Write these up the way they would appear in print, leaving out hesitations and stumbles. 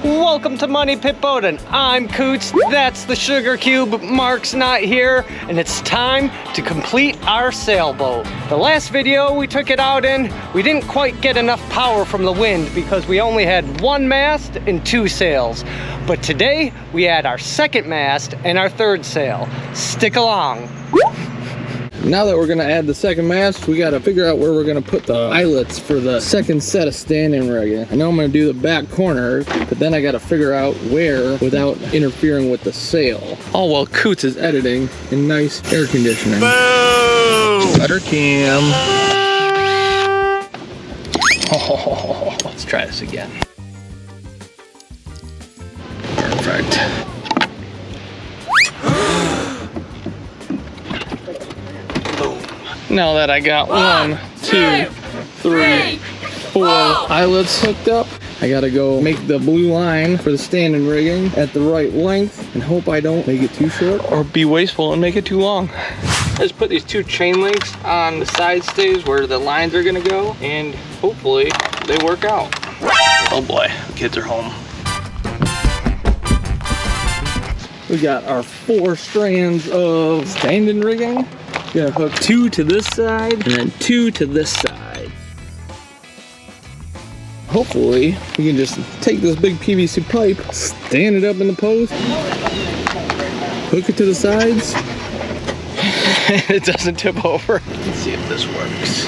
Welcome to Money Pit Boating. I'm Coots, that's the Sugar Cube, Mark's not here, and it's time to complete our sailboat. The last video we took it out in, we didn't quite get enough power from the wind because we only had one mast and two sails. But today, we add our second mast and our third sail. Stick along. Now that we're gonna add the second mast, we gotta figure out where we're gonna put the eyelets for the second set of standing rigging. I know I'm gonna do the back corner, but then I gotta figure out where without interfering with the sail. All while Coots is editing in nice air conditioning. Boom! Better cam. Oh, let's try this again. Perfect. Now that I got one, two, three, four eyelets hooked up, I gotta go make the blue line for the standing rigging at the right length and hope I don't make it too short or be wasteful and make it too long. I just put these two chain links on the side stays where the lines are gonna go, and hopefully they work out. Oh boy, the kids are home. We got our 4 strands of standing rigging. Gonna hook 2 to this side and then 2 to this side. Hopefully we can just take this big PVC pipe, stand it up in the post, hook it to the sides, and it doesn't tip over. Let's see if this works.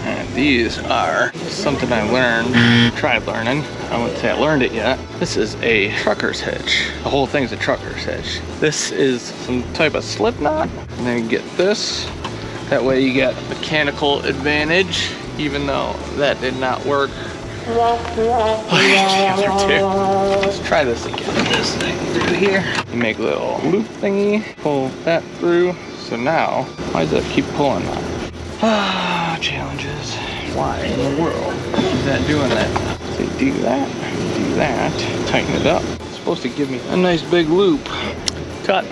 And these are something I learned, tried learning. I wouldn't say I learned it yet. This is a trucker's hitch. The whole thing's a trucker's hitch. This is some type of slip knot. And then you get this. That way you get mechanical advantage, even though that did not work. Let's try this again. This thing through here. You make a little loop thingy, pull that through. So now, why does that keep pulling that? Ah, challenges. Why in the world is that doing that? So you do that, tighten it up. It's supposed to give me a nice big loop. Cut.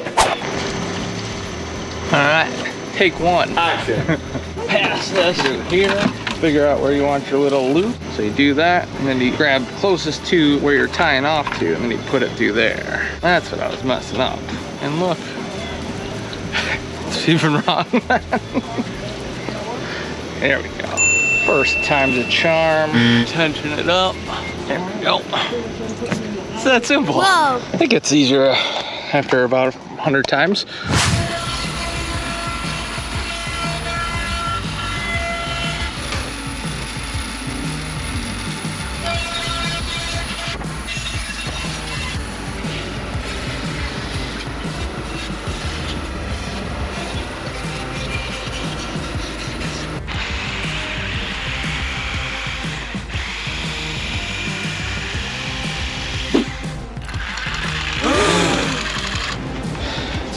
All right, take one. Action. Pass this through here. Figure out where you want your little loop. So you do that, and then you grab closest to where you're tying off to, and then you put it through there. That's what I was messing up. And look, it's even wrong. There we go. First time's a charm. Tension it up. There we go. It's that simple. Whoa. I think it's easier after about 100 times.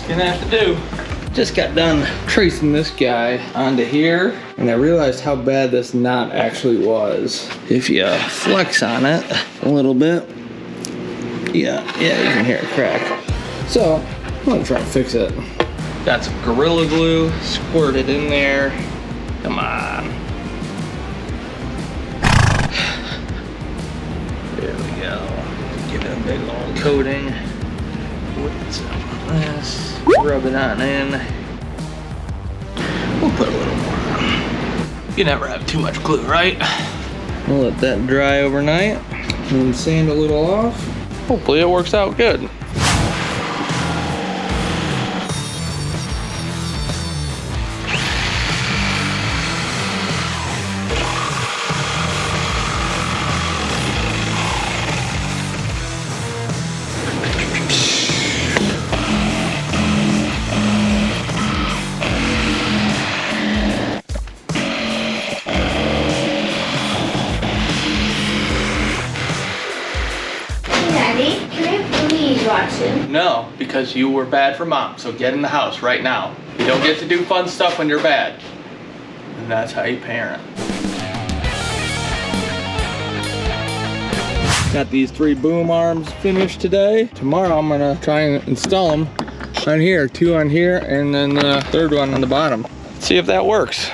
Gonna have to do. Just got done tracing this guy onto here, and I realized how bad this knot actually was. If you flex on it a little bit, yeah, you can hear it crack. So I'm gonna try to fix it. Got some Gorilla Glue, squirt it in there. Come on. There we go. Give it a big old coating with some of this. Rub it on in. We'll put a little more on. You never have too much glue, right? We'll let that dry overnight and then sand a little off. Hopefully it works out good. No, because you were bad for mom, so get in the house right now. You don't get to do fun stuff when you're bad. And that's how you parent. Got these 3 boom arms finished today. Tomorrow I'm gonna try and install them on here, 2 on here, and then the 3rd one on the bottom. Let's see if that works.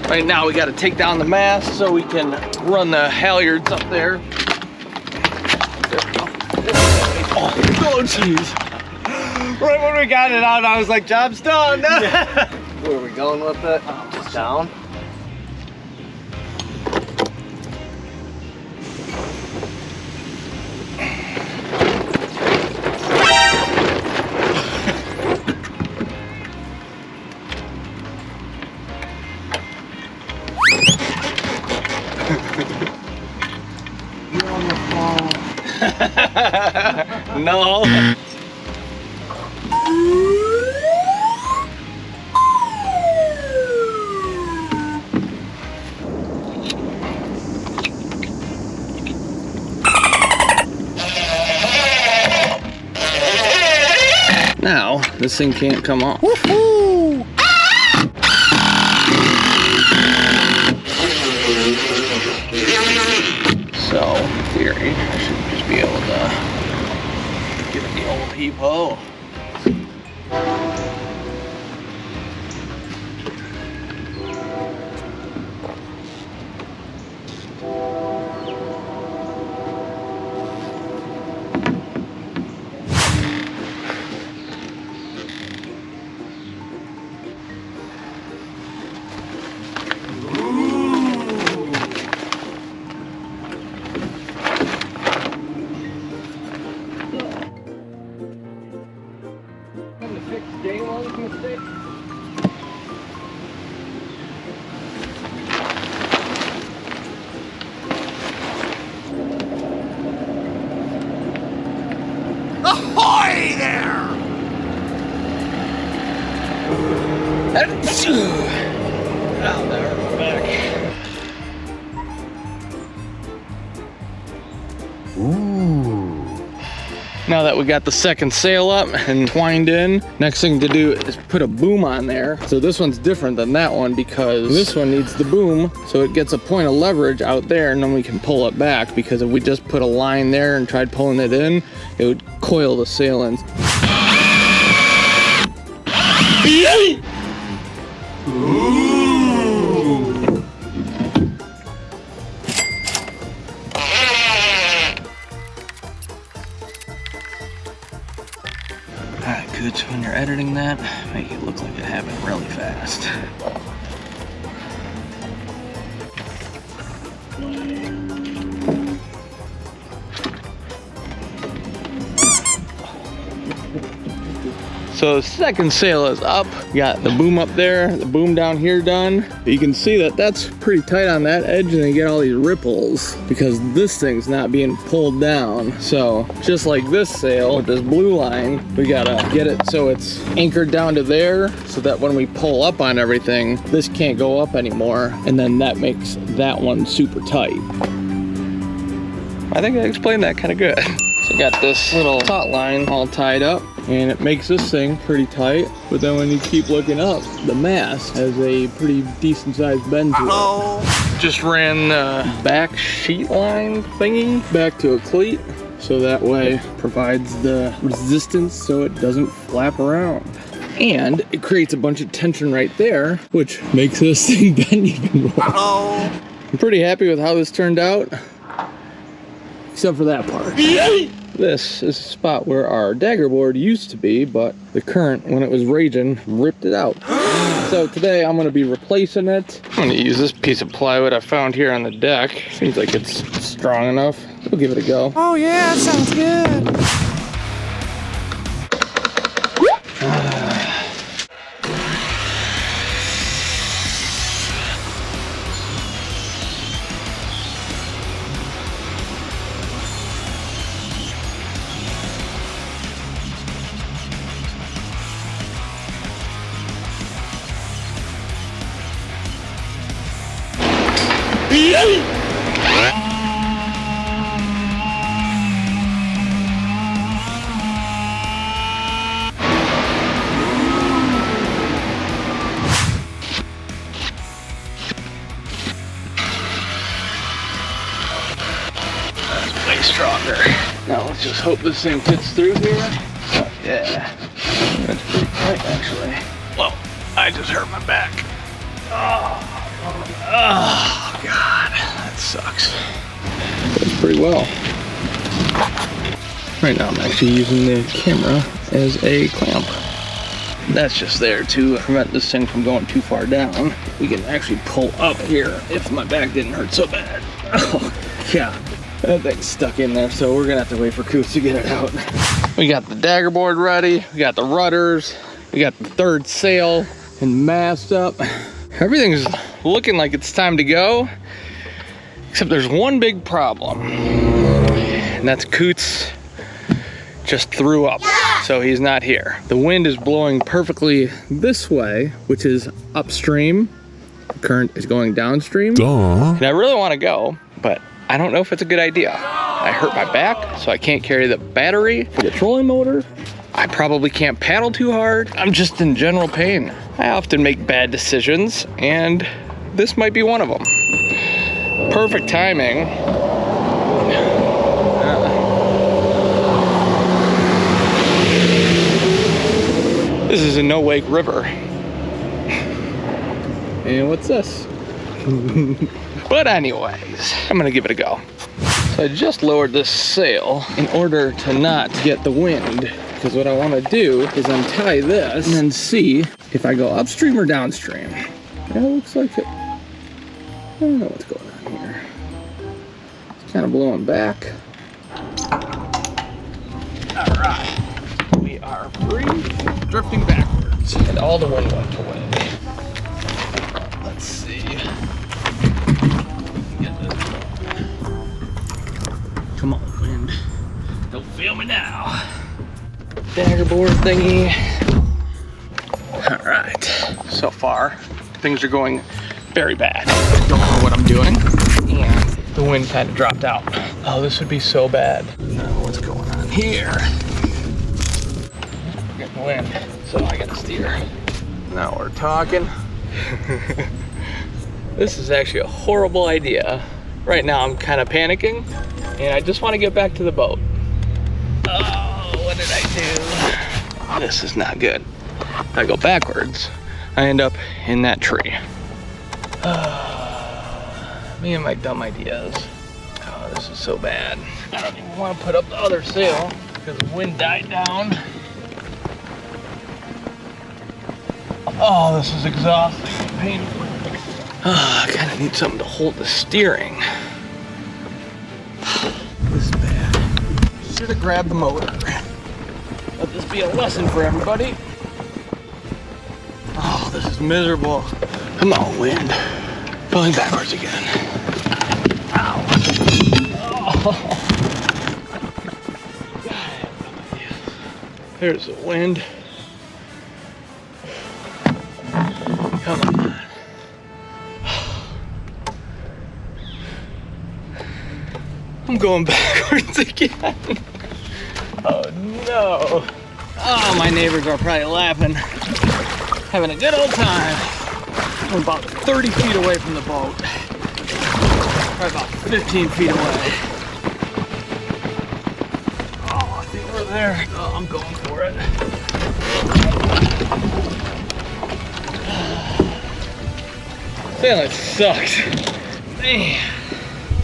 Right now we got to take down the mast so we can run the halyards up there. Oh jeez. Right when we got it out, I was like, job's done. Yeah. Where are we going with it? Just down. No. Now, this thing can't come off. Woohoo! So, in theory, I should just be able to give it the old heave-ho. Ahoy there! Out there, back. Now that we got the second sail up and twined in, next thing to do is put a boom on there. So this one's different than that one because this one needs the boom, so it gets a point of leverage out there, and then we can pull it back, because if we just put a line there and tried pulling it in, it would coil the sail in. Alright, Coots, when you're editing that, make it look like it happened really fast. So the second sail is up. We got the boom up there, the boom down here done. You can see that that's pretty tight on that edge, and you get all these ripples because this thing's not being pulled down. So just like this sail with this blue line, we gotta get it so it's anchored down to there, so that when we pull up on everything, this can't go up anymore, and then that makes that one super tight. I think I explained that kind of good. So I got this little taut line all tied up, and it makes this thing pretty tight, but then when you keep looking up, the mast has a pretty decent sized bend to it. Just ran the back sheet line thingy back to a cleat, so that way it provides the resistance so it doesn't flap around. And it creates a bunch of tension right there, which makes this thing bend even more. I'm pretty happy with how this turned out, except for that part. This is a spot where our dagger board used to be, but the current, when it was raging, ripped it out. So today I'm going to be replacing it. I'm going to use this piece of plywood I found here on the deck. Seems like it's strong enough. We'll give it a go. Oh yeah, that sounds good. That's way stronger. Now let's just hope this thing fits through here. Oh, yeah, that's pretty tight actually. Well, I just hurt my back. Oh. Oh God, that sucks. Goes pretty well. Right now I'm actually using the camera as a clamp. That's just there to prevent this thing from going too far down. We can actually pull up here if my back didn't hurt so bad. Oh God, that thing's stuck in there, so we're gonna have to wait for Coots to get it out. We got the dagger board ready, we got the rudders, we got the third sail and mast up. Everything's looking like it's time to go, except there's one big problem, and that's Coots just threw up, so he's not here. The wind is blowing perfectly this way, which is upstream. The current is going downstream. Duh. And I really want to go, but I don't know if it's a good idea. I hurt my back, so I can't carry the battery for the trolling motor. I probably can't paddle too hard. I'm just in general pain. I often make bad decisions, and this might be one of them. Perfect timing. This is a no-wake river. And what's this? But anyways, I'm gonna give it a go. So I just lowered this sail in order to not get the wind, because what I wanna do is untie this and then see if I go upstream or downstream. It looks like it. I don't know what's going on here. It's kind of blowing back. All right, we are free, drifting backwards, and all the wind went away. Let's see. Get this going. Come on, wind. Don't fail me now. Dagger board thingy. All right. So far, things are going very bad. I don't know what I'm doing, and the wind kind of dropped out. Oh, this would be so bad. Now, what's going on here? We're getting wind, so I gotta steer. Now we're talking. This is actually a horrible idea. Right now I'm kind of panicking, and I just want to get back to the boat. Oh, what did I do? This is not good. If I go backwards, I end up in that tree. Me and my dumb ideas. Oh, this is so bad. I don't even want to put up the other sail because the wind died down. Oh, this is exhausting and painful. I kind of need something to hold the steering. This is bad. Should have grabbed the motor. Let this be a lesson for everybody. Oh, this is miserable. Come on, wind. Going backwards again. Ow. Oh. There's the wind. Come on. I'm going backwards again. Oh no. Oh, my neighbors are probably laughing. Having a good old time. I'm about 30 feet away from the boat. Probably about 15 feet away. Oh, I think we're there. Oh, I'm going for it. Sailing sucks. Man.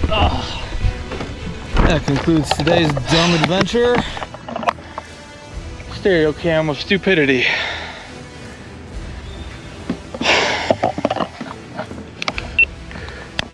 Oh. That concludes today's dumb adventure. Stereo cam of stupidity.